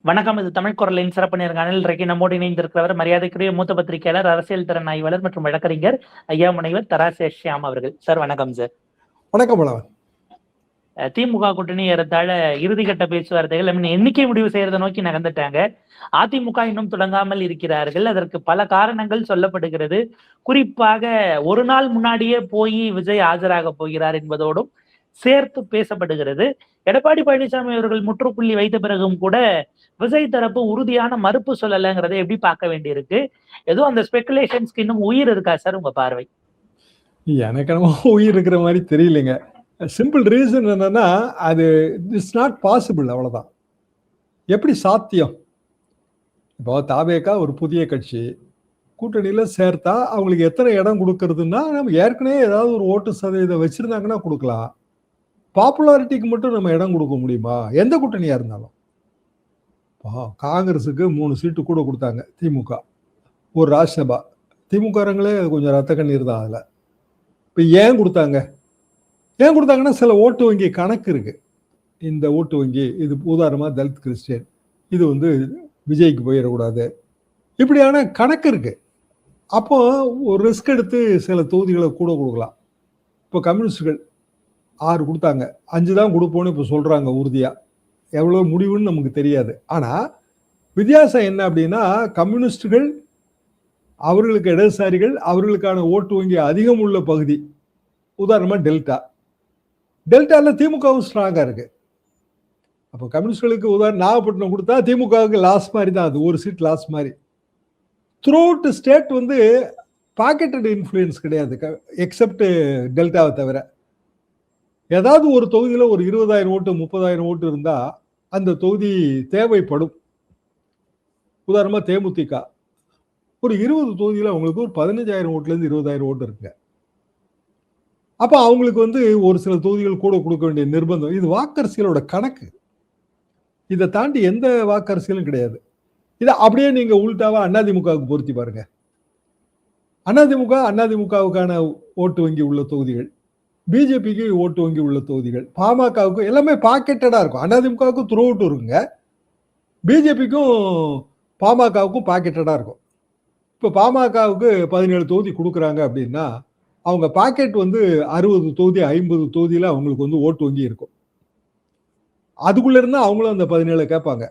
வணக்கம். இது தமிழ் குரலின் சிறப்பு நேர்காணல். இன்றைக்கு நம்மோடு இணைந்திருக்கிறவர் மரியாதைக்குரிய மூத்த பத்திரிகையாளர், அரசியல் திறன் ஆய்வாளர் மற்றும் வழக்கறிஞர் ஐயா முனைவர் தராசு ஷியாம் அவர்கள். சார் வணக்கம். சார் வணக்கம். வணக்கம். திமுக கூட்டணி ஏறத்தாழ இறுதிக்கட்ட பேச்சுவார்த்தைகள் எண்ணிக்கை முடிவு செய்யறதை நோக்கி நகர்ந்துட்டாங்க. அதிமுக இன்னும் தொடங்காமல் இருக்கிறார்கள். அதற்கு பல காரணங்கள் சொல்லப்படுகிறது. குறிப்பாக ஒரு நாள் முன்னாடியே போய் விஜய் ஆஜராக போகிறார் என்பதோடும் சேர்த்து பேசப்படுகிறது. எடப்பாடி பழனிசாமி அவர்கள் முற்றுப்புள்ளி வைத்த பிறகும் கூட விஜய் தரப்பு உறுதியான மறுப்பு சொல்லலைங்கிறத எப்படி பார்க்க வேண்டியிருக்கு? ஏதோ அந்த ஸ்பெகுலேஷன்ஸ்க்கு இன்னும் உயிர் இருக்கா சார் உங்க பார்வை? எனக்கு என்னமோ உயிர் இருக்கிற மாதிரி தெரியலைங்க. சிம்பிள் ரீசன் என்னன்னா, அது இட்ஸ் நாட் பாசிபிள், அவ்வளவுதான். எப்படி சாத்தியம்? இப்போ தாவேகா ஒரு புதிய கட்சி கூட்டணியில சேர்த்தா அவங்களுக்கு எத்தனை இடம் கொடுக்கறதுன்னா, நம்ம ஏற்கனவே ஏதாவது ஒரு ஓட்டு சதவீதம் வச்சிருந்தாங்கன்னா கொடுக்கலாம். பாப்புலாரிட்டிக்கு மட்டும் நம்ம இடம் கொடுக்க முடியுமா? எந்த கூட்டணியா இருந்தாலும். காங்கிரஸுக்கு 3 சீட்டு கூட கொடுத்தாங்க திமுக, ஒரு ராஜ்யசபா. திமுகங்களே கொஞ்சம் ரத்த கண்ணீர் தான் அதில். இப்போ ஏன் கொடுத்தாங்கன்னா சில ஓட்டு வங்கி கணக்கு இருக்கு. இந்த ஓட்டு வங்கி இது உதாரணமா தலித் கிறிஸ்டியன், இது விஜய்க்கு போயிடக்கூடாது, இப்படியான கணக்கு இருக்கு. அப்போ ஒரு ரிஸ்க் எடுத்து சில தொகுதிகளை கூட கொடுக்கலாம். இப்போ கம்யூனிஸ்டுகள் 6 கொடுத்தாங்க, 5 தான் கொடுப்போன்னு இப்போ சொல்றாங்க உறுதியா. எவ்வளவு முடிவுன்னு நமக்கு தெரியாது. ஆனா வித்தியாசம் என்ன அப்படின்னா, கம்யூனிஸ்டுகள் அவர்களுக்கு இடதுசாரிகள் அவர்களுக்கான ஓட்டு வங்கி அதிகம் உள்ள பகுதி, உதாரணமா டெல்டால திமுகவும் ஸ்ட்ராங்கா இருக்கு. அப்போ கம்யூனிஸ்டுகளுக்கு உதாரணம் நாகப்பட்டினம் கொடுத்தா திமுகவுக்கு லாஸ் மாதிரி தான், அது ஒரு சீட் லாஸ் மாதிரி. Through out state pocketed influence கிடையாது, எக்ஸப்ட் டெல்டாவை தவிர. ஏதாவது ஒரு தொகுதியில் ஒரு 20,000 ஓட்டு 30,000 ஓட்டு இருந்தா அந்த தொகுதி தேவைப்படும். உதாரணமா தேமுதிக ஒரு 20 தொகுதியில் அவங்களுக்கு ஒரு 15,000 ஓட்டுல இருந்து 20,000 ஓட்டு இருக்குங்க. அப்ப அவங்களுக்கு ஒரு சில தொகுதிகள் கூட கொடுக்க வேண்டிய நிர்பந்தம். இது வாக்கரசியலோட கணக்கு. இதை தாண்டி எந்த வாக்கரசியலும் கிடையாது. இதை அப்படியே நீங்க உள்டாவா அதிமுகவுக்கு பொருத்தி பாருங்க. அதிமுகவுக்கான ஓட்டு வங்கி உள்ள தொகுதிகள், பிஜேபிக்கு ஓட்டு வங்கி உள்ள தொகுதிகள், பாமகவுக்கு எல்லாமே பாக்கெட்டடா இருக்கும். அதிமுகவுக்கு த்ரூ அவுட் இருக்குங்க, பிஜேபிக்கும் பாமகவுக்கும் பாக்கெட்டடா இருக்கும். இப்போ பாமகவுக்கு 17 தொகுதி கொடுக்குறாங்க அப்படின்னா அவங்க பாக்கெட் 60 தொகுதி 50 தொகுதியில அவங்களுக்கு ஓட்டு வங்கி இருக்கும். அதுக்குள்ள இருந்தா அவங்களும் அந்த 17 கேட்பாங்க.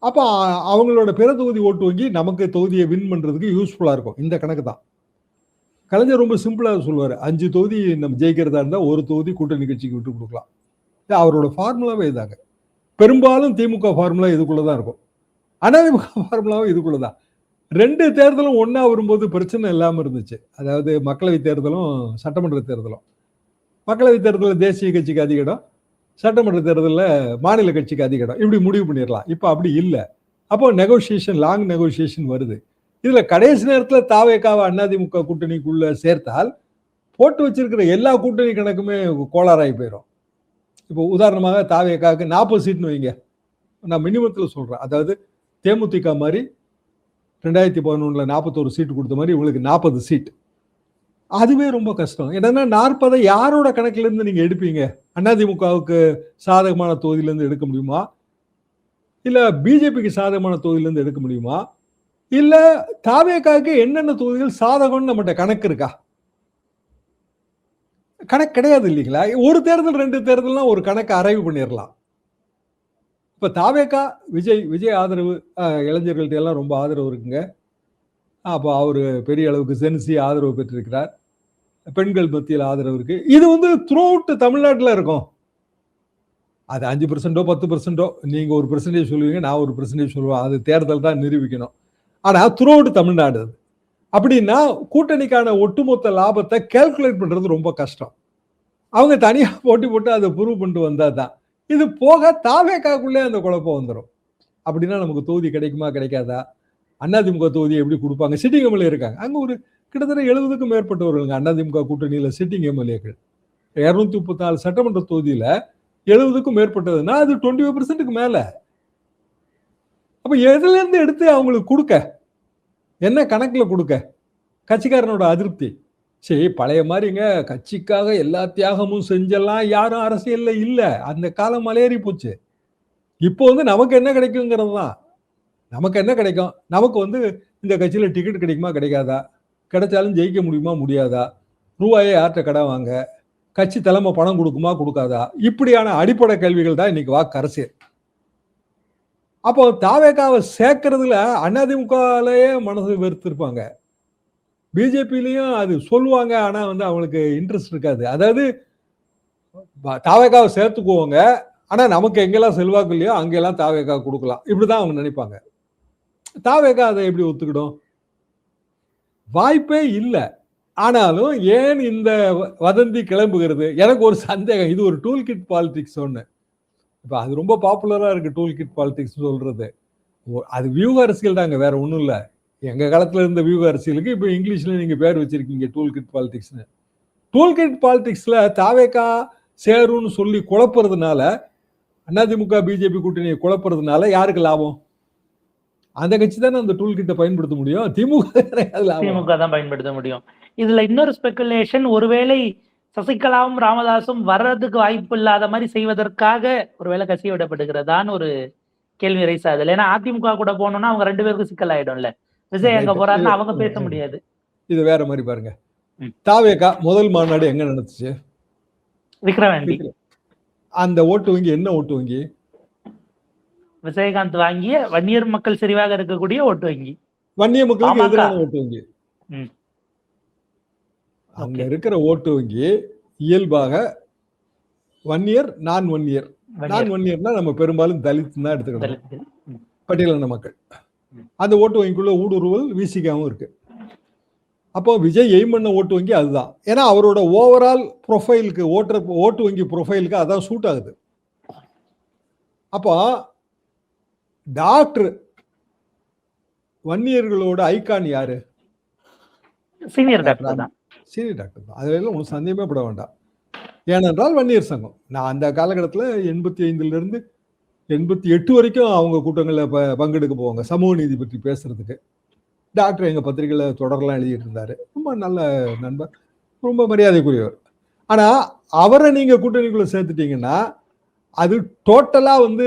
அப்ப அவங்களோட பிற தொகுதி ஓட்டு வங்கி நமக்கு தொகுதியை வின் பண்றதுக்கு யூஸ்ஃபுல்லா இருக்கும். இந்த கணக்கு தான். கலைஞர் ரொம்ப சிம்பிளா சொல்லுவாரு, 5 தொகுதி நம்ம ஜெயிக்கிறதா இருந்தா ஒரு தொகுதி கூட்டணி கட்சிக்கு விட்டு கொடுக்கலாம். அவரோட ஃபார்முலாவே இதாங்க. பெரும்பாலும் திமுக ஃபார்முலா இதுக்குள்ளதான் இருக்கும், அதிமுக ஃபார்முலாவும் இதுக்குள்ளதான். 2 தேர்தலும் ஒன்னா வரும்போது பிரச்சனை இல்லாம இருந்துச்சு. அதாவது மக்களவை தேர்தலும் சட்டமன்ற தேர்தலும். மக்களவை தேர்தலில் தேசிய கட்சிக்கு அதிக இடம், சட்டமன்ற தேர்தலில் மாநில கட்சிக்கு அதிக இடம், இப்படி முடிவு பண்ணிடலாம். இப்போ அப்படி இல்லை. அப்போ நெகோசியேஷன், லாங் நெகோசியேஷன் வருது. இதுல கடைசி நேரத்தில் தாவேகாவை அதிமுக கூட்டணிக்குள்ள சேர்த்தால் போட்டு வச்சிருக்கிற எல்லா கூட்டணி கணக்குமே கோளாறாகி போயிடும். இப்போ உதாரணமாக தாவேகாவுக்கு 40 சீட்னு வைங்க, நான் மினிமத்தில் சொல்றேன். அதாவது தேமுதிக மாதிரி 2011 41 சீட்டு கொடுத்த மாதிரி இவங்களுக்கு 40 சீட். அதுவே ரொம்ப கஷ்டம். என்னன்னா 40 யாரோட கணக்குல இருந்து நீங்க எடுப்பீங்க? அதிமுகவுக்கு சாதகமான தொகுதியில இருந்து எடுக்க முடியுமா, இல்ல பிஜேபிக்கு சாதகமான தொகுதியில இருந்து எடுக்க முடியுமா, இல்ல தாவேகாவுக்கு என்னென்ன தொகுதிகள் சாதகம்னு நம்மகிட்ட கணக்கு இருக்கா? கணக்கு கிடையாது இல்லைங்களா? ஒரு தேர்தல் 2 தேர்தல்னா ஒரு கணக்கு அரைவு பண்ணிடலாம். இப்ப தாவேகா விஜய் ஆதரவு இளைஞர்கள்ட்ட எல்லாம் ரொம்ப ஆதரவு இருக்குங்க. அப்போ அவரு பெரிய அளவுக்கு சென்சி ஆதரவு பெற்றிருக்கிறார். பெண்கள் மத்தியில் ஆதரவு இருக்கு. இது த்ரூ அவுட் தமிழ்நாட்டில் இருக்கும். அது 5% 10%, நீங்க ஒரு பெர்சன்டேஜ் சொல்லுவீங்க, நான் ஒரு பெர்சன்டேஜ் சொல்லுவேன். அது தேர்தல் தான் நிரூபிக்கணும். ஆனா த்ரூ அவுட் தமிழ்நாடு அது. அப்படின்னா கூட்டணிக்கான ஒட்டுமொத்த லாபத்தை கால்குலேட் பண்றது ரொம்ப கஷ்டம். அவங்க தனியா போட்டி போட்டு அதை ப்ரூவ் பண்ணிட்டு வந்தாதான். இது போக தாவேகாக்குள்ளே அந்த குழப்பம் வந்துடும். அப்படின்னா நமக்கு தொகுதி கிடைக்குமா கிடைக்காதா? அதிமுக தொகுதி எப்படி கொடுப்பாங்க? சிட்டிங் எம்எல்ஏ இருக்காங்க அங்க, ஒரு கிட்டத்தட்ட 70க்கும் மேற்பட்டவர்களுங்க அதிமுக கூட்டணியில சிட்டிங் எம்எல்ஏக்கள். 234 சட்டமன்ற தொகுதியில 70க்கும் மேற்பட்டதுன்னா அது 25% மேல. அப்ப எதுல இருந்து எடுத்து அவங்களுக்கு கொடுக்க, என்ன கணக்குல கொடுக்க? கட்சிக்காரனோட அதிருப்தி. சரி, பழைய மாதிரிங்க கட்சிக்காக எல்லா தியாகமும் செஞ்செல்லாம் யாரும் அரசியல்ல இல்ல. அந்த காலம் மலையேறி போச்சு. இப்போ வந்து நமக்கு என்ன கிடைக்குங்கிறது தான். நமக்கு என்ன கிடைக்கும்? நமக்கு வந்து இந்த கட்சியில டிக்கெட் கிடைக்குமா கிடைக்காதா? கிடைச்சாலும் ஜெயிக்க முடியுமா முடியாதா? ரூபாயை யார்கிட்ட கடன் வாங்க? கட்சி தலைமை பணம் கொடுக்குமா கொடுக்காதா? இப்படியான அடிப்படை கேள்விகள் தான் இன்னைக்கு வாக்கு அரசியல். அப்போ தாவேகாவை சேர்க்கறதுல அதிமுகலயே மனசு வெறுத்திருப்பாங்க. பிஜேபியிலையும் அது சொல்லுவாங்க. ஆனா வந்து அவங்களுக்கு இன்ட்ரெஸ்ட் இருக்காது. அதாவது தாவேகாவை சேர்த்துக்குவாங்க. ஆனா நமக்கு எங்கெல்லாம் செல்வாக்கு இல்லையோ அங்கெல்லாம் தாவேகா கொடுக்கலாம். இப்படிதான் அவங்க நினைப்பாங்க. தாவேகா அதை எப்படி ஒத்துக்கிடும்? வாய்ப்பே இல்லை. ஆனாலும் ஏன் இந்த வதந்தி கிளம்புகிறது? எனக்கு ஒரு சந்தேகம். இது ஒரு டூல் கிட் பாலிடிக்ஸ் ஒண்ணு. இப்ப அது ரொம்ப பாப்புலரா இருக்கு டூல் கிட் பாலிடிக்ஸ் சொல்றது. அது வியூக அரசியல் தாங்க, வேற ஒண்ணும் இல்ல. எங்க காலத்துல இருந்த வியூக அரசியலுக்கு இப்ப இங்கிலீஷ்ல நீங்க பேர் வச்சிருக்கீங்க டூல் கிட் பாலிடிக்ஸ்னு. டூல் கிட் பாலிடிக்ஸ்ல தாவேகா சேருன்னு சொல்லி குழப்பறதுனால, அதிமுக பிஜேபி கூட்டணியை குழப்பறதுனால யாருக்கு லாபம்? அந்த கட்சி தானே அந்த டூல் கிட்ட பயன்படுத்த முடியும். திமுக தான் பயன்படுத்த முடியும். இதுல இன்னொரு ஸ்பெகுலேஷன், ஒருவேளை சசிகலாவும் ராமதாசும் வர்றதுக்கு வாய்ப்பு இல்லாத மாதிரி செய்வதற்காக ஒருவேளை கட்சி விடப்படுகிறதான்னு ஒரு கேள்வி ரைஸ் ஆகுது. ஏன்னா அதிமுக கூட போனோம்னா அவங்க 2 பேருக்கும் சிக்கல் ஆயிடும்ல. விஜய் எங்க போறாருன்னு அவங்க பேச முடியாது. இது வேற மாதிரி பாருங்க. தாவேகா முதல் மாநாடு எங்க நடந்துச்சு? விக்ரவாண்டி. அந்த ஓட்டு வங்கி என்ன ஓட்டு வங்கி? விஜயகாந்த் வாங்கிய வன்னியர் மக்கள் செறிவாக இருக்கக்கூடிய ஓட்டு வங்கி. வன்னிய மக்களுக்கு எதிரான ஓட்டு வங்கி. அங்க இருக்கிற ஓட்டு வங்கி இயல்பாக வன்னியர், நான் வன்னியர். நான் வன்னியர்னா நம்ம பெரும்பாலும் தலித் தான் எடுத்துக்கணும், பட்டியலின மக்கள். அந்த ஓட்டு வங்கிக்குள்ள ஊடுருவல் விசிகாவும் இருக்கு. அப்போ விஜய் எய்ம் பண்ண ஓட்டு வங்கி அதுதான். ஏன்னா அவரோட ஓவரால் ப்ரொஃபைலுக்கு ஓட்டு வங்கி ப்ரொஃபைலுக்கு அதான் சூட் ஆகுது. அப்போ டாக்டர் வன்னியர்களோட ஐகான் யாரு? சீனியர் டாக்டர் தான். சீனியர் டாக்டர் தான். அதுல ஒன்றும் சந்தேகமே பட வேண்டாம். ஏனென்றால் வன்னியர் சங்கம் நான் அந்த காலகட்டத்தில் 85 88 வரைக்கும் அவங்க கூட்டங்களில் பங்கெடுக்க போவாங்க சமூக நீதி பற்றி பேசுறதுக்கு. டாக்டர் எங்க பத்திரிகையில தொடரெல்லாம் எழுதிட்டு இருந்தாரு. ரொம்ப நல்ல நண்பர், ரொம்ப மரியாதைக்குரியவர். ஆனா அவரை நீங்க கூட்டணிக்குள்ள சேர்த்துட்டீங்கன்னா அது டோட்டலா வந்து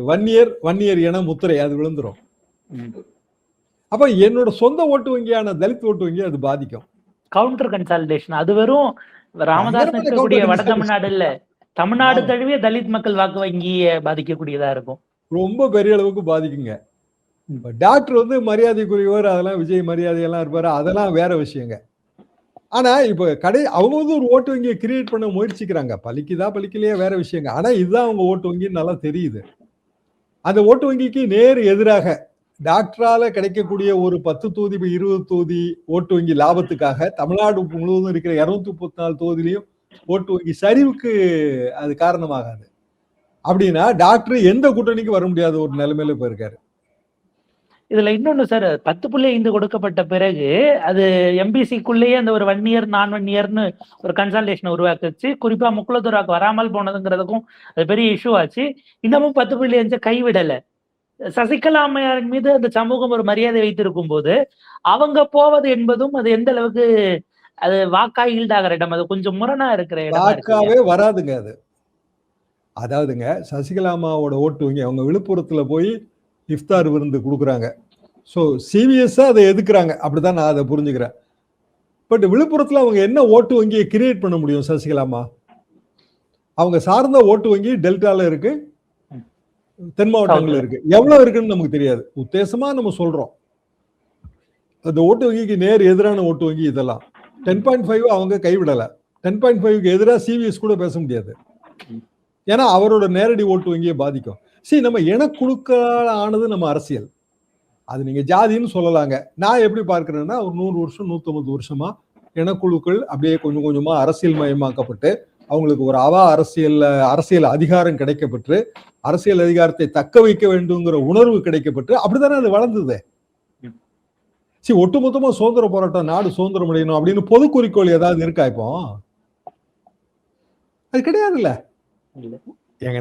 வன்னியர் என முத்திரை அது விழுந்துரும். அப்ப என்னோட சொந்த ஓட்டு வங்கியான தலித் ஓட்டு வங்கி அது பாதிக்கும். Counter consolidation. அது வெறும் ராமதாஸ் இருக்கக்கூடிய வட தமிழ்நாடு இல்ல, தமிழ்நாடு தழுவிய தலித் மக்கள் வாக்கு வங்கியை பாதிக்கக்கூடியதா இருக்கும். ரொம்ப பெரிய அளவுக்கு பாதிக்குங்க. டாக்டர் வந்து மரியாதைக்குரியவர், அதெல்லாம் விஜய் மரியாதையெல்லாம் இருப்பாரு, அதெல்லாம் வேற விஷயங்க. ஆனா இப்ப அவங்க வந்து ஒரு ஓட்டு வங்கியை கிரியேட் பண்ண முயற்சிக்கிறாங்க. பலிக்குதா பலிக்கலையா வேற விஷயங்க. ஆனா இதுதான் அவங்க ஓட்டு வங்கின்னு நல்லா தெரியுது. அந்த ஓட்டு வங்கிக்கு நேர் எதிராக டாக்டரால கிடைக்கக்கூடிய ஒரு 10 தொகுதி 20 தொகுதி ஓட்டு வங்கி லாபத்துக்காக தமிழ்நாடு முழுவதும் இருக்கிற 234 தொகுதியிலையும் ஓட்டு வங்கி சரிவுக்கு அது காரணமாகாது. அப்படின்னா டாக்டர் எந்த கூட்டணிக்கு வர முடியாத ஒரு நிலைமையில இப்ப இருக்காரு. இதுல இன்னொன்னு சார், 10.5 கொடுக்கப்பட்ட பிறகு அது எம்பிசிக்குள்ளேயே அந்த ஒரு வன்னியர் நான் வன்னியர்னு ஒரு கன்சல்டேஷன் உருவாக்குச்சு. குறிப்பா முக்குலத்தூராக்கு வராமல் போனதுங்கிறதுக்கும் அது பெரிய இஷ்யூ ஆச்சு. இன்னமும் 10.5 கைவிடல. சசிகலா அம்மையாரின் மீது அந்த சமூகம் ஒரு மரியாதை வைத்திருக்கும் போது அவங்க போவது என்பதும் அது எந்த அளவுக்கு அது வாக்கா ஈல்டாகிற இடம், அது கொஞ்சம் முரணா இருக்கிற இடம். வாக்காவே வராதுங்க அது. அதாவதுங்க சசிகலா அம்மாவோட ஓட்டு வங்கி அவங்க விழுப்புரத்துல போய் இஃப்தார் விருந்து கொடுக்குறாங்க. ஸோ சிவிஎஸ்ஸா அதை எதுக்குறாங்க, அப்படிதான் நான் அதை புரிஞ்சுக்கிறேன். பட் விழுப்புரத்துல அவங்க என்ன ஓட்டு வங்கியை கிரியேட் பண்ண முடியும் சசிகலாமா? அவங்க சார்ந்த ஓட்டு வங்கி டெல்டால இருக்கு, தென் மாவட்டங்கள்ல இருக்கு. எவ்வளவு இருக்குன்னு நமக்கு தெரியாது. உத்தேசமா நம்ம சொல்றோம் அந்த ஓட்டு வங்கிக்கு நேர் எதிரான ஓட்டு வங்கி இதெல்லாம் 10.5 அவங்க கைவிடல. 10.5க்கு எதிராக சிவிஎஸ் கூட பேச முடியாது. ஏன்னா அவரோட நேரடி ஓட்டு வங்கியை பாதிக்கும். நம்ம இனக்குழுக்களால் ஆனது நம்ம அரசியல். அது நீங்க ஜாதின்னு சொல்லலாங்க. நான் எப்படி பார்க்கிறேன்னா ஒரு 100 வருஷம் 150 வருஷமா இனக்குழுக்கள் அப்படியே கொஞ்சம் கொஞ்சமா அரசியல் மயமாக்கப்பட்டு அவங்களுக்கு ஒரு அரசியல் அதிகாரம் கிடைக்கப்பட்டு அரசியல் அதிகாரத்தை தக்க வைக்க வேண்டுங்கிற உணர்வு கிடைக்கப்பட்டு அப்படித்தானே அது வளர்ந்தது. ஒட்டுமொத்தமா சுதந்திர போராட்டம், நாடு சுதந்திரம் அடையணும் அப்படின்னு பொது குறிக்கோள் ஏதாவது இருக்கா? இப்போ அது கிடையாதுல்ல.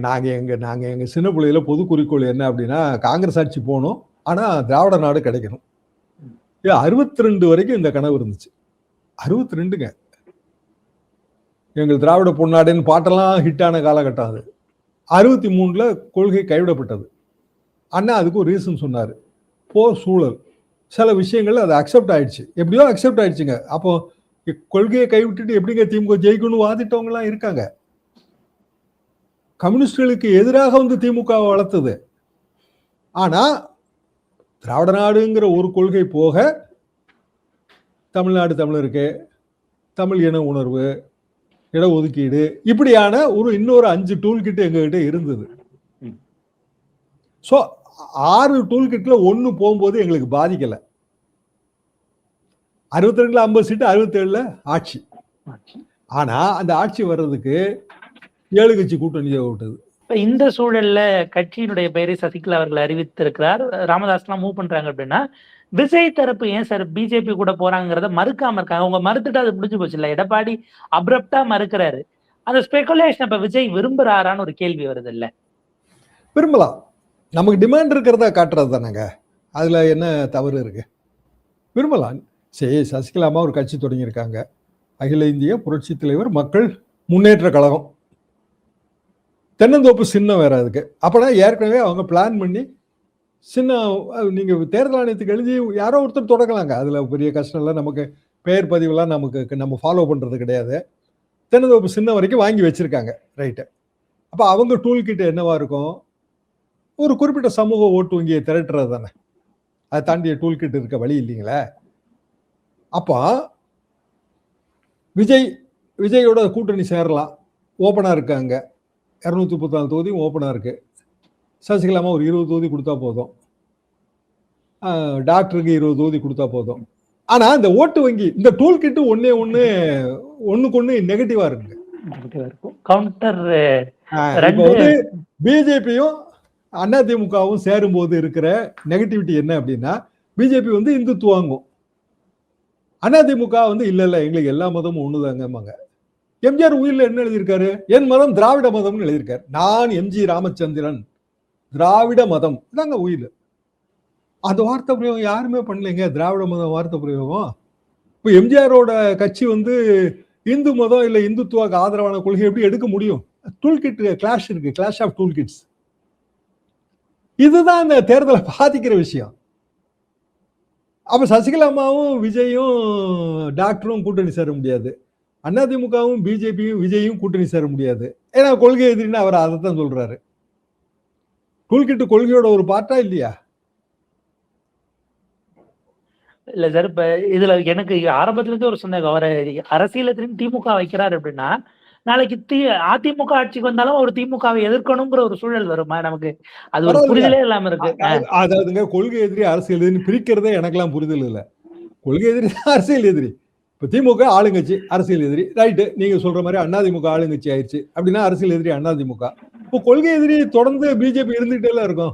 நாங்க எங்க சின்ன பிள்ளையில பொது குறிக்கோள் என்ன அப்படின்னா காங்கிரஸ் ஆட்சி போகணும், ஆனா திராவிட நாடு கிடைக்கணும். 62 வரைக்கும் இந்த கனவு இருந்துச்சு. 62ங்க. எங்கள் திராவிட பொன்னாடுன்னு பாட்டெல்லாம் ஹிட்டான காலகட்டம் அது. 63 கொள்கை கைவிடப்பட்டது. அண்ணா அதுக்கு ஒரு ரீசன் சொன்னாரு. போர் சூழல், சில விஷயங்கள் அது அக்செப்ட் ஆயிடுச்சு, எப்படியோ அக்செப்ட் ஆயிடுச்சுங்க. அப்போ கொள்கையை கைவிட்டுட்டு எப்படிங்க திமுக ஜெயிக்கணும்னு வாதிட்டவங்க எல்லாம் இருக்காங்க. கம்யூனிஸ்டுகளுக்கு எதிராக வந்து திமுக வளர்த்தது. ஆனா திராவிட நாடுங்கிற ஒரு கொள்கை போக தமிழ்நாடு தமிழருக்கு, தமிழ் இன உணர்வு, இடஒதுக்கீடு, இப்படியான இன்னொரு 5 டூல் கிட் எங்ககிட்ட இருந்தது. ஸோ 6 டூல் கிட்ல 1 போகும்போது எங்களுக்கு பாதிக்கல. 62ல 50 சீட்டு, 67ல ஆட்சி. ஆனா அந்த ஆட்சி வர்றதுக்கு 7 கட்சி கூட்டணி தேவைப்பட்டது. இப்ப இந்த சூழல்ல கட்சியினுடைய பெயரை சசிகலா அவர்கள் அறிவித்திருக்கிறார். ராமதாஸ் எல்லாம் மூவ் பண்றாங்க அப்படின்னா, விஜய் தரப்பு ஏன் சார் பிஜேபி கூட போறாங்கிறத மறுக்காம இருக்காங்க? அவங்க மறுத்துட்டு அது முடிஞ்சு போச்சு இல்ல. எடப்பாடி அப்ரப்டா மறுக்கிறாரு. அந்த ஸ்பெகுலேஷன் இப்ப விஜய் விரும்புறாரான்னு ஒரு கேள்வி வருது இல்ல? விரும்பலாம். நமக்கு டிமாண்ட் இருக்கிறதா காட்டுறது தானேங்க, அதுல என்ன தவறு இருக்கு? விரும்பலாம். சரி, சசிகலா அம்மா ஒரு கட்சி தொடங்கியிருக்காங்க, அகில இந்திய புரட்சி தலைவர் மக்கள் முன்னேற்ற கழகம். தென்னந்தோப்பு சின்னம் வேற அதுக்கு. அப்பனா ஏற்கனவே அவங்க பிளான் பண்ணி சின்னம், நீங்க தேர்தல் ஆணையத்துக்கு எழுதி யாரோ ஒருத்தர் தொடங்கலாங்க, அதுல பெரிய கஷ்டம் இல்லை. நமக்கு பெயர் பதிவுலாம் நம்ம ஃபாலோ பண்றது கிடையாது. தென்னந்தோப்பு சின்னம் வரைக்கும் வாங்கி வச்சிருக்காங்க, ரைட்டு. அப்ப அவங்க டூல் கிட்ட என்னவா இருக்கும்? ஒரு குறிப்பிட்ட சமூக ஓட்டு வங்கியை திரட்டுறது தானே. அதை தாண்டிய டூல் கிட் இருக்க வழி இல்லைங்களே. அப்போ விஜயோட கூட்டணி சேரலாம், ஓப்பனா இருக்காங்க. 234 தொகுதியும் ஓப்பனா இருக்கு. சசிகலாமா ஒரு 20 தொகுதி கொடுத்தா போதும், டாக்டருக்கு 20 தொகுதி கொடுத்தா போதும். ஆனா இந்த ஓட்டு வங்கி, இந்த டூல் கிட் ஒண்ணுக்கு ஒண்ணு நெகட்டிவா இருக்குங்க. கவுண்டர் பிஜேபியும் அதிமுகவும் சேரும் போது இருக்கிற நெகட்டிவிட்டி என்ன அப்படின்னா, பிஜேபி இந்துத்துவாங்கும், அதிமுக இல்ல எங்களுக்கு எல்லா மதமும் ஒண்ணுதாங்க. எம்ஜிஆர் உயிரில் என்ன எழுதியிருக்காரு? என் மதம் திராவிட மதம்னு எழுதியிருக்காரு. நான் எம்ஜி ராமச்சந்திரன், திராவிட மதம் இதாங்க உயிர். அந்த வார்த்தை பிரயோகம் யாருமே பண்ணலைங்க, திராவிட மதம் வார்த்தை பிரயோகம். இப்போ எம்ஜிஆரோட கட்சி இந்து மதம் இல்ல இந்துத்துவாக்கு ஆதரவான கொள்கை எப்படி எடுக்க முடியும்? டூல் கிட் கிளாஷ் இருக்கு, கிளாஷ் ஆஃப் டூல் கிட்ஸ். இதுதான் இந்த தேர்தலை பாதிக்கிற விஷயம். அப்ப சசிகலா அம்மாவும் விஜயும் டாக்டரும் கூட்டணி சேர முடியாது, அதிமுகவும் பிஜேபியும் விஜயும் கூட்டணி சேர முடியாது. ஏன்னா கொள்கை எதிரின்னு அவர் அதைத்தான் சொல்றாரு. டூல் கிட் கொள்கையோட ஒரு பார்ட்டா இல்லையா? இல்ல சார், இப்ப இதுல எனக்கு ஆரம்பத்துல இருந்து ஒரு சந்தேகம். அவரை அரசியல திரும்பி திமுக வைக்கிறாரு அப்படின்னா, நாளைக்கு அதிமுக ஆட்சிக்கு வந்தாலும் ஒரு திமுகவை எதிர்க்கணுங்கிற ஒரு சூழல் வருமா நமக்கு? அது ஒரு புரிதலே இல்லாம இருக்கு. அதாவதுங்க, கொள்கை எதிரி அரசியல் எதிரி பிரிக்கிறதே எனக்கெல்லாம் புரிதல் இல்லை. கொள்கை எதிரி அரசியல் எதிரி. இப்ப திமுக ஆளுங்கட்சி, அரசியல் எதிரி, ரைட்டு. நீங்க சொல்ற மாதிரி அதிமுக ஆளுங்கட்சி ஆயிடுச்சு அப்படின்னா அரசியல் எதிரி அதிமுக. இப்போ கொள்கை எதிரி தொடர்ந்து பிஜேபி இருந்துகிட்டே எல்லாம் இருக்கும்.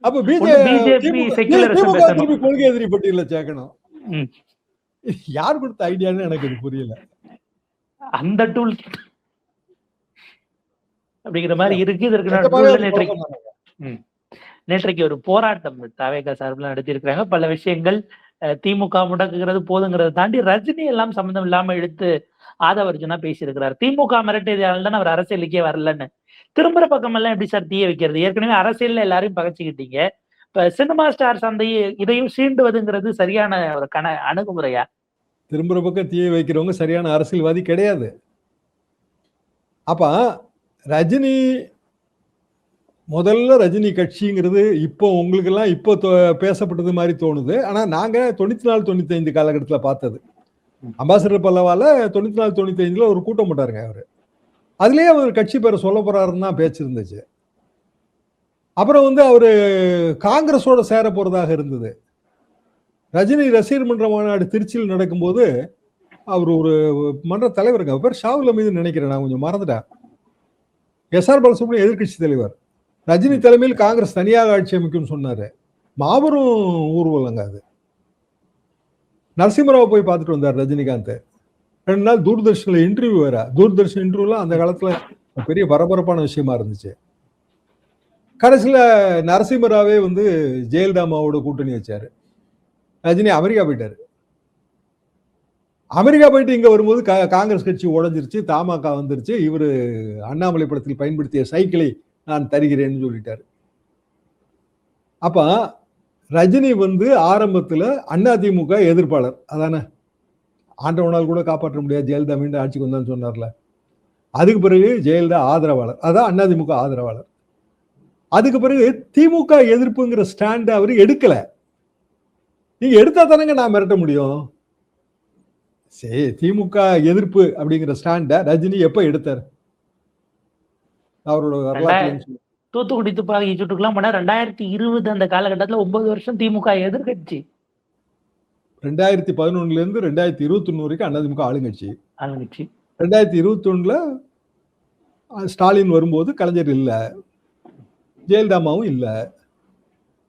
அப்ப திமுக கொள்கை எதிரி பட்டியல சேர்க்கணும். யார் கொடுத்த ஐடியான்னு எனக்கு இது புரியல. அந்த டூல் அப்படிங்கிற மாதிரி இருக்கு. நேற்றைக்கு ஒரு போராட்டம் தவேகா சார்பில் நடத்தி இருக்கிறாங்க. பல விஷயங்கள் திமுக முடக்குகிறது போதுங்கிறத தாண்டி ரஜினி எல்லாம் சம்பந்தம் இல்லாம இழுத்து ஆதவர்ஜுனா பேசியிருக்கிறார். திமுக மிரட்டியதால் தான் அவர் அரசியலுக்கே வரலன்னு. திரும்புற பக்கம் எல்லாம் எப்படி சார் தீய வைக்கிறது? ஏற்கனவே அரசியல்ல எல்லாரையும் பகச்சுக்கிட்டீங்க, இப்ப சினிமா ஸ்டார் சந்தையை இதையும் சீண்டுவதுங்கிறது சரியான ஒரு அணுகுமுறையா? திரும்புற பக்கம் தீய வைக்கிறவங்க சரியான அரசியல்வாதி கிடையாது. அப்ப ரஜினி முதல்ல ரஜினி கட்சிங்கிறது இப்போ உங்களுக்கு எல்லாம் இப்போ பேசப்பட்டது மாதிரி தோணுது. ஆனா நாங்க 94-95 காலகட்டத்தில் பார்த்தது, அம்பாசிடர் பல்லவால 94-95 ஒரு கூட்டம் போட்டாருங்க அவரு. அதுலயே அவர் கட்சி பேரை சொல்ல போறாருன்னு தான் பேச்சு இருந்துச்சு. அப்புறம் அவரு காங்கிரஸோட சேர போறதாக இருந்தது. ரஜினி ரசிகர் மன்ற மாநாடு திருச்சியில் நடக்கும்போது அவர் ஒரு மன்ற தலைவருங்க, பேர் ஷாவுல் அமீதுன்னு நினைக்கிறேன், நான் கொஞ்சம் மறந்துட்டேன். எஸ்ஆர் பாலசுப்ரமணியம் எதிர்கட்சி தலைவர், ரஜினி தலைமையில் காங்கிரஸ் தனியாக ஆட்சி அமைக்கும்னு சொன்னாரு. மாபெரும் ஊர்வலங்க அது. நரசிம்மராவ் போய் பார்த்துட்டு வந்தார் ரஜினிகாந்த். 2 நாள் தூர்தர்ஷன்ல இன்டர்வியூ வேற. தூர்தர்ஷன் இன்டர்வியூலாம் அந்த காலத்துல பெரிய பரபரப்பான விஷயமா இருந்துச்சு. கடைசியில நரசிம்மராவே ஜெயலலிதாமாவோட கூட்டணி வச்சாரு. ரஜினி அமெரிக்கா போயிட்டாரு. அமெரிக்கா போயிட்டு இங்க வரும்போது காங்கிரஸ் கட்சி உடைஞ்சிருச்சு, தமாக வந்துருச்சு. இவரு அண்ணாமலை படத்தில் பயன்படுத்திய சைக்கிளை நான் தருகிறேன்னு சொல்லிட்டாரு. அப்ப ரஜினி வந்து ஆரம்பத்துல அதிமுக எதிர்ப்பாளர் அதானே, ஆண்டவனால் கூட காப்பாற்ற முடியாது ஜெயலலிதா மீண்டும் ஆட்சிக்கு வந்தான்னு சொன்னார்ல. அதுக்கு பிறகு ஜெயலலிதா ஆதரவாளர், அதான் அதிமுக ஆதரவாளர். அதுக்கு பிறகு திமுக எதிர்ப்புங்கிற ஸ்டாண்ட் அவரு எடுக்கல. நீங்க எடுத்தா தானங்க நான் மிரட்ட முடியும். சரி, திமுக எதிர்ப்பு அப்படிங்கிற ஸ்டாண்ட ரஜினி எப்ப எடுத்தார்? அவரோட வரலாற்று தூத்துக்குடி துப்பாக்கி சூட்டுக்கெல்லாம் போனா 2020 அந்த காலகட்டத்துல 9 வருஷம் திமுக எதிர்கட்சி. 2011 இருந்து 2021 வரைக்கும் அதிமுக ஆளுங்கட்சி. 2021 ஸ்டாலின் வரும்போது கலைஞர் இல்ல, ஜெயலலிதாவும் இல்ல.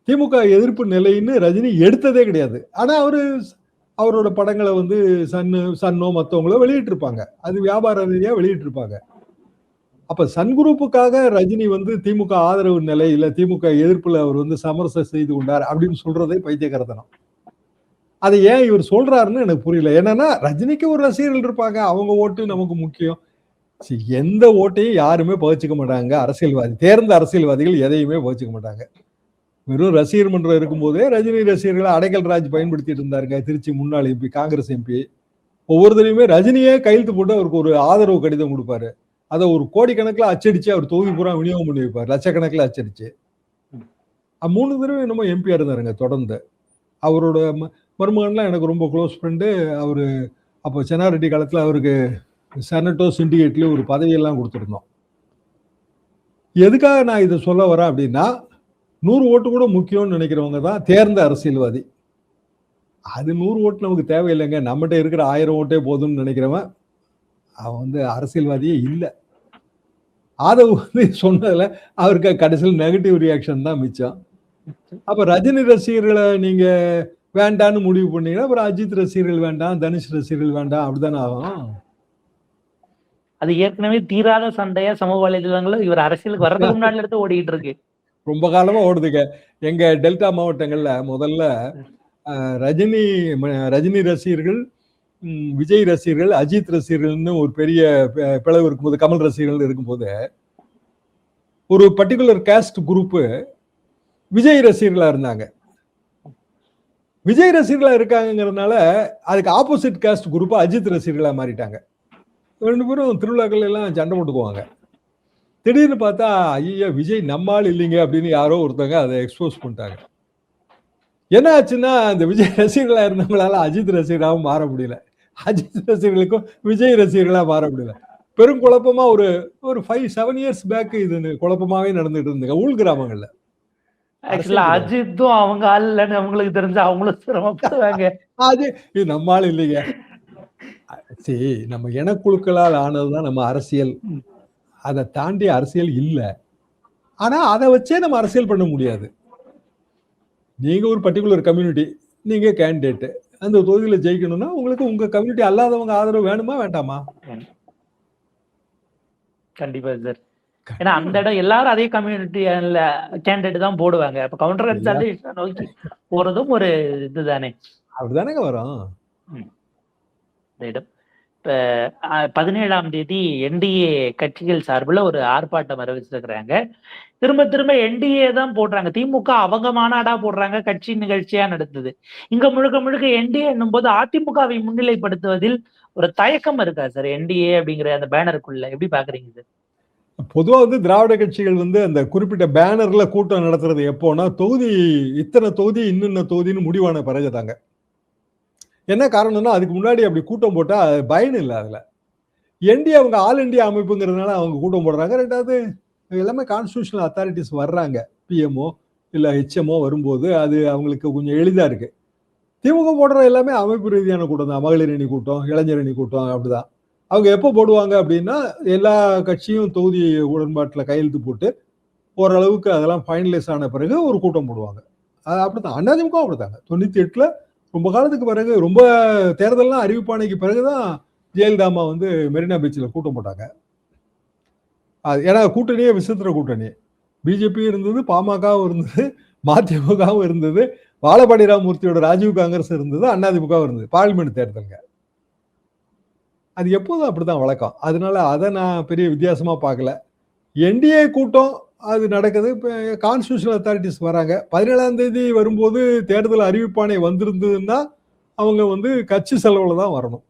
திமுக எதிர்ப்பு நிலைன்னு ரஜினி எடுத்ததே கிடையாது. ஆனா அவரோட படங்களை வந்து சன்னோ மத்தவங்களோ வெளியிட்டு இருப்பாங்க, அது வியாபார ரீதியா வெளியிட்டு இருப்பாங்க. அப்ப சன் குரூப்புக்காக ரஜினி வந்து திமுக ஆதரவு நிலை இல்ல திமுக எதிர்ப்புல அவர் வந்து சமரசம் செய்து கொண்டார் அப்படின்னு சொல்றதே பைத்தியக்காரத்தனம். அதை ஏன் இவர் சொல்றாருன்னு எனக்கு புரியல. என்னன்னா ரஜினிக்கு ஒரு ரசிகர்கள் இருப்பாங்க, அவங்க ஓட்டு நமக்கு முக்கியம். எந்த ஓட்டையும் யாருமே பகிச்சுக்க மாட்டாங்க. அரசியல்வாதி, தேர்ந்த அரசியல்வாதிகள் எதையுமே பகிச்சுக்க மாட்டாங்க. வெறும் ரசிகர் மன்றம் இருக்கும் போதே ரஜினி ரசிகர்களை அடைக்கல் ராஜ் பயன்படுத்திட்டு இருந்தாருங்க. திருச்சி முன்னாள் எம்பி, காங்கிரஸ் எம்பி. ஒவ்வொருத்தரையுமே ரஜினியே கையெழுத்து போட்டு அவருக்கு ஒரு ஆதரவு கடிதம் கொடுப்பாரு. அதை ஒரு கோடிக்கணக்கில் அச்சடிச்சு அவர் தொகுதி பூரா விநியோகம் பண்ணி வைப்பார், லட்சக்கணக்கில் அச்சடிச்சு. 3 தடவை என்னமோ எம்பியா இருந்தாருங்க தொடர்ந்து. அவரோட மருமகன்லாம் எனக்கு ரொம்ப க்ளோஸ் ஃப்ரெண்டு. அவரு அப்போ சென்னாரெட்டி காலத்துல அவருக்கு செனட்டோ சிண்டிகேட்லயும் ஒரு பதவியெல்லாம் கொடுத்துருந்தோம். எதுக்காக நான் இதை சொல்ல வரேன் அப்படின்னா, 100 ஓட்டு கூட முக்கியம்னு நினைக்கிறவங்க தான் தேர்ந்த அரசியல்வாதி. அது 100 ஓட்டு நமக்கு தேவையில்லைங்க, நம்மகிட்ட இருக்கிற 1000 ஓட்டே போதும்னு நினைக்கிறவன் அவன் வந்து அரசியல்வாதியே இல்லை. அதை வந்து சொன்னதுல அவருக்கு கடைசியில் நெகட்டிவ் ரியாக்ஷன் தான் மிச்சம். அப்ப ரஜினி ரசிகர்களை நீங்க வேண்டான்னு முடிவு பண்ணீங்கன்னா அப்புறம் அஜித் ரசிகர்கள் வேண்டாம், தனுஷ் ரசிகர்கள் வேண்டாம், அப்படித்தானே ஆகும். அது ஏற்கனவே தீராத சண்டையா சமூக வலைதளங்களும் இவர் அரசியலுக்கு வர்றதுக்கு முன்னாடி எடுத்து ஓடிக்கிட்டு இருக்கு. ரொம்ப காலமா ஓடுதுங்க. எங்க டெல்டா மாவட்டங்கள்ல முதல்ல ரஜினி ரசிகர்கள், விஜய் ரசிகர்கள், அஜித் ரசிகர்கள்னு ஒரு பெரிய பிளவு இருக்கும்போது, கமல் ரசிகர்கள் இருக்கும்போது ஒரு பர்டிகுலர் காஸ்ட் குரூப் விஜய் ரசிகர்களா இருந்தாங்க. விஜய் ரசிகர்களா இருக்காங்கிறதுனால அதுக்கு ஆப்போசிட் காஸ்ட் குரூப் அஜித் ரசிகர்களா மாறிட்டாங்க. 2 பேரும் திருவிழாக்கள் எல்லாம் சண்டை போட்டுக்குவாங்க. திடீர்னு பார்த்தா ஐயா விஜய் நம்மால் இல்லைங்க அப்படின்னு யாரோ ஒருத்தவங்க அதை எக்ஸ்போஸ் பண்ணிட்டாங்க. என்ன ஆச்சுன்னா, அந்த விஜய் ரசிகர்களா இருந்தவங்களால அஜித் ரசிகராகவும் மாற முடியல, அஜித் ரசிகர்களுக்கும் விஜய் ரசிகர்களா மாற முடியல. பெரும் குழப்பமா ஒரு 5-7 இயர்ஸ் பேக் இது குழப்பமாவே நடந்துட்டு இருந்துங்க உள் கிராமங்கள்ல. அஜித்தும் அவங்க ஆள் இல்லைன்னு அவங்களுக்கு தெரிஞ்சு அவங்களும் சிரமப்படுவாங்க. இது நம்மால் இல்லைங்க. சரி, நம்ம இனக்குழுக்களால் ஆனதுதான் நம்ம அரசியல். அதை தாண்டி அரசியல் இல்லை. ஆனா அதை வச்சே நம்ம அரசியல் பண்ண முடியாது. நீங்க ஒரு பர்டிகுலர் கம்யூனிட்டி, நீங்க கேண்டிடேட், அந்த தொகுதியில ஜெயிக்கணும்னா உங்களுக்கு உங்க கம்யூனிட்டி அல்லாதவங்க ஆதரவு வேணுமா வேண்டாமா? கண்டிப்பா சார். ஏன்னா அந்த இடம் எல்லாரும் அதே கம்யூனிட்டி கேண்டிடேட் தான் போடுவாங்க. அப்ப கவுண்டர் நோக்கி போறதும் ஒரு இதுதானே. அப்படிதானங்க வரும். இடம் இப்ப 17ஆம் தேதி என்டிஏ கட்சிகள் சார்பில் ஒரு ஆர்ப்பாட்டம் அறிவிச்சிருக்கிறாங்க. திரும்ப திரும்ப என்டிஏ தான் போடுறாங்க. திமுக அவங்க மாநாடா போடுறாங்க, கட்சி நிகழ்ச்சியா நடத்துது. இங்க முழுக்க முழுக்க என்டிஏ என்னும் போது அதிமுகவை முன்னிலைப்படுத்துவதில் ஒரு தயக்கம் இருக்கா சார்? என்டிஏ அப்படிங்கிற அந்த பேனருக்குள்ள எப்படி பாக்குறீங்க சார்? பொதுவா வந்து திராவிட கட்சிகள் வந்து அந்த குறிப்பிட்ட பேனர்ல கூட்டம் நடத்துறது எப்போனா, தொகுதி இத்தனை தொகுதி இன்னும் தொகுதின்னு முடிவான பிறகுதாங்க. என்ன காரணம்னா, அதுக்கு முன்னாடி அப்படி கூட்டம் போட்டா பயன் இல்லை. அதுல என்டிஏ அவங்க ஆல் இண்டியா அமைப்புங்கிறதுனால அவங்க கூட்டம் போடுறாங்க. ரெண்டாவது எல்லாமே கான்ஸ்டிடியூஷனல் அத்தாரிட்டிஸ் வர்றாங்க, பிஎம்ஓ இல்ல ஹெச்எம்ஓ வரும்போது அது அவங்களுக்கு கொஞ்சம் எளிதா இருக்கு. திமுக போடுற எல்லாமே அமைப்பு ரீதியான கூட்டம் தான், மகளிர் அணி கூட்டம், இளைஞர் அணி கூட்டம், அப்படிதான். அவங்க எப்போ போடுவாங்க அப்படின்னா, எல்லா கட்சியும் தொகுதி உடன்பாட்டில் கையெழுத்து போட்டு ஓரளவுக்கு அதெல்லாம் ஃபைனலைஸ் ஆன பிறகு ஒரு கூட்டம் போடுவாங்க. அது அப்படித்தான் அதிமுக அப்படித்தாங்க. 98ல் ரொம்ப காலத்துக்கு பிறகு, ரொம்ப தேர்தல்லாம் அறிவிப்பானைக்கு பிறகுதான் ஜெயலலிதாமா வந்து மெரினா பீச்சில் கூட்டம் போட்டாங்க. ஏன்னா கூட்டணியே விசித்திர கூட்டணி. பிஜேபியும் இருந்தது, பாமகவும் இருந்தது, மதிமுகவும் இருந்தது, வாழப்பாடி ராமமூர்த்தியோட ராஜீவ் காங்கிரஸ் இருந்தது, அதிமுகவும் இருந்தது. பார்லிமெண்ட் தேர்தலுங்க. அது எப்போதும் அப்படிதான் வழக்கம். அதனால அதை நான் பெரிய வித்தியாசமா பார்க்கல. என்டிஏ கூட்டம் அது நடக்குது. இப்போ கான்ஸ்டியூஷனல் அத்தாரிட்டிஸ் வராங்க. 17ஆம் தேதி வரும்போது தேர்தல் அறிவிப்பாணை வந்திருந்ததுன்னா அவங்க வந்து கட்சி செலவுல தான் வரணும்.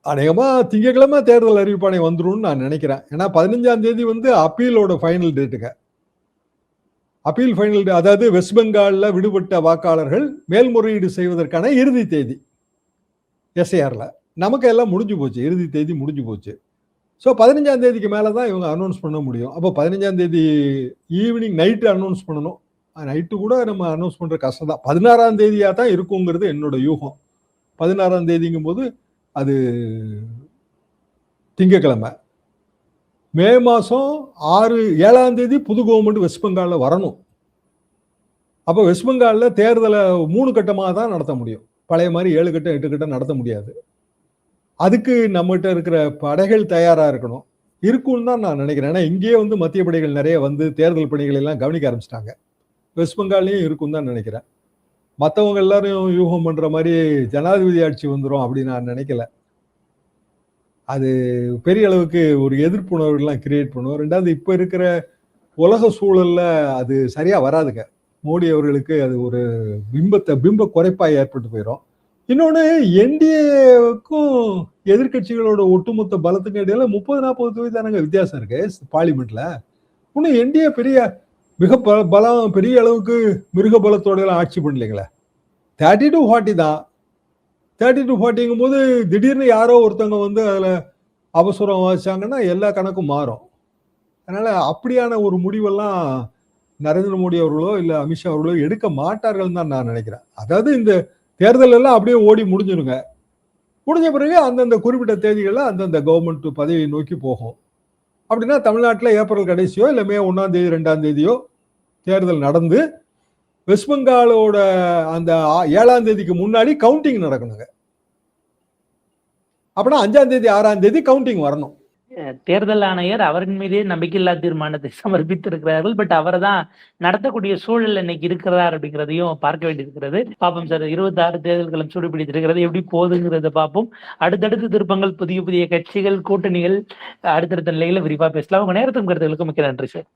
அநேகமா திங்கட்கிழமை தேர்தல் அறிவிப்பாணை வந்துரும்னு நான் நினைக்கிறேன். ஏன்னா 15ஆம் தேதி வந்து அப்பீலோட ஃபைனல் டேட்டுங்க. அப்பீல் ஃபைனல், அதாவது வெஸ்ட் பெங்கால்ல விடுபட்ட வாக்காளர்கள் மேல்முறையீடு செய்வதற்கான இறுதி தேதி எஸ்ஐஆர்ல. நமக்கு எல்லாம் முடிஞ்சு போச்சு, இறுதி தேதி முடிஞ்சு போச்சு. ஸோ 15ஆம் தேதிக்கு மேலே தான் இவங்க அனௌன்ஸ் பண்ண முடியும். அப்போ 15ஆம் தேதி ஈவினிங் நைட்டு அனௌன்ஸ் பண்ணணும். நைட்டு கூட நம்ம அனௌன்ஸ் பண்ணுற கஷ்டம் தான். 16ஆம் தேதியாக தான் இருக்குங்கிறது என்னோட யூகம். 16ஆம் தேதிங்கும் போது அது திங்கக்கிழமை. மே மாதம் 7ஆம் தேதி புது கவர்மெண்ட் வெஸ்ட் பெங்காலில் வரணும். அப்போ வெஸ்ட் பெங்காலில் தேர்தலை 3 கட்டமாக தான் நடத்த முடியும். பழைய மாதிரி 7 கட்டம் 8 கட்டம் நடத்த முடியாது. அதுக்கு நம்மகிட்ட இருக்கிற படைகள் தயாராக இருக்கணும். இருக்குன்னு தான் நான் நினைக்கிறேன். ஏன்னா இங்கேயே வந்து மத்திய படைகள் நிறைய வந்து தேர்தல் பணிகள் எல்லாம் கவனிக்க ஆரம்பிச்சிட்டாங்க. வெஸ்ட் பெங்கால்லையும் இருக்குன்னு தான் நினைக்கிறேன். மற்றவங்க எல்லாரும் யூகம் பண்ணுற மாதிரி ஜனாதிபதி ஆட்சி வந்துடும் அப்படின்னு நான் நினைக்கல. அது பெரிய அளவுக்கு ஒரு எதிர்ப்புணர்வுலாம் கிரியேட் பண்ணுவோம். ரெண்டாவது இப்போ இருக்கிற உலக சூழலில் அது சரியாக வராதுங்க. மோடி அவர்களுக்கு அது ஒரு பிம்ப குறைப்பாக ஏற்பட்டு போயிடும். இன்னொன்று, என்டிஏவுக்கும் எதிர்கட்சிகளோட ஒட்டுமொத்த பலத்துக்கு இடையில 30-40 தொகுதி தானங்க வித்தியாசம் இருக்கு பார்லிமெண்ட்ல. இன்னும் என்டிஏ பெரிய மிக பலம், பெரிய அளவுக்கு மிருக பலத்தோட எல்லாம் ஆட்சி பண்ணலைங்களே. 30-40 தான். 30-40ங்கும் போது திடீர்னு யாரோ ஒருத்தவங்க வந்து அதுல அவசரம் வச்சாங்கன்னா எல்லா கணக்கும் மாறும். அதனால அப்படியான ஒரு முடிவெல்லாம் நரேந்திர மோடி அவர்களோ இல்ல அமித்ஷா அவர்களோ எடுக்க மாட்டார்கள் தான் நான் நினைக்கிறேன். அதாவது இந்த தேர்தல் எல்லாம் அப்படியே ஓடி முடிஞ்சிருங்க. முடிஞ்ச பிறகு அந்தந்த குறிப்பிட்ட தேதிகளில் அந்தந்த கவர்மெண்ட் பதவியை நோக்கி போகும். அப்படின்னா தமிழ்நாட்டில் ஏப்ரல் கடைசியோ இல்லை மே 1ஆம் தேதி 2ஆம் தேதியோ தேர்தல் நடந்து வெஸ்ட் பெங்காலோட அந்த 7ஆம் தேதிக்கு முன்னாடி கவுண்டிங் நடக்கணுங்க. அப்படின்னா 5ஆம் தேதி 6ஆம் தேதி கவுண்டிங் வரணும். தேர்தல் ஆணையர் அவரின் மீதே நம்பிக்கையில்லா தீர்மானத்தை சமர்ப்பித்திருக்கிறார்கள். பட் அவரை தான் நடத்தக்கூடிய சூழல் இன்னைக்கு இருக்கிறார் அப்படிங்கிறதையும் பார்க்க வேண்டியிருக்கிறது. பார்ப்போம் சார். 26 தேர்தல்களும் சூடுபிடித்திருக்கிறது. எப்படி போகுதுங்கிறத பார்ப்போம். அடுத்தடுத்த திருப்பங்கள், புதிய புதிய கட்சிகள், கூட்டணிகள் அடுத்தடுத்த நிலையில விரிவா பேசலாம். உங்க நேரத்துக்கும் கருத்துக்களுக்கும் மிக்க நன்றி சார்.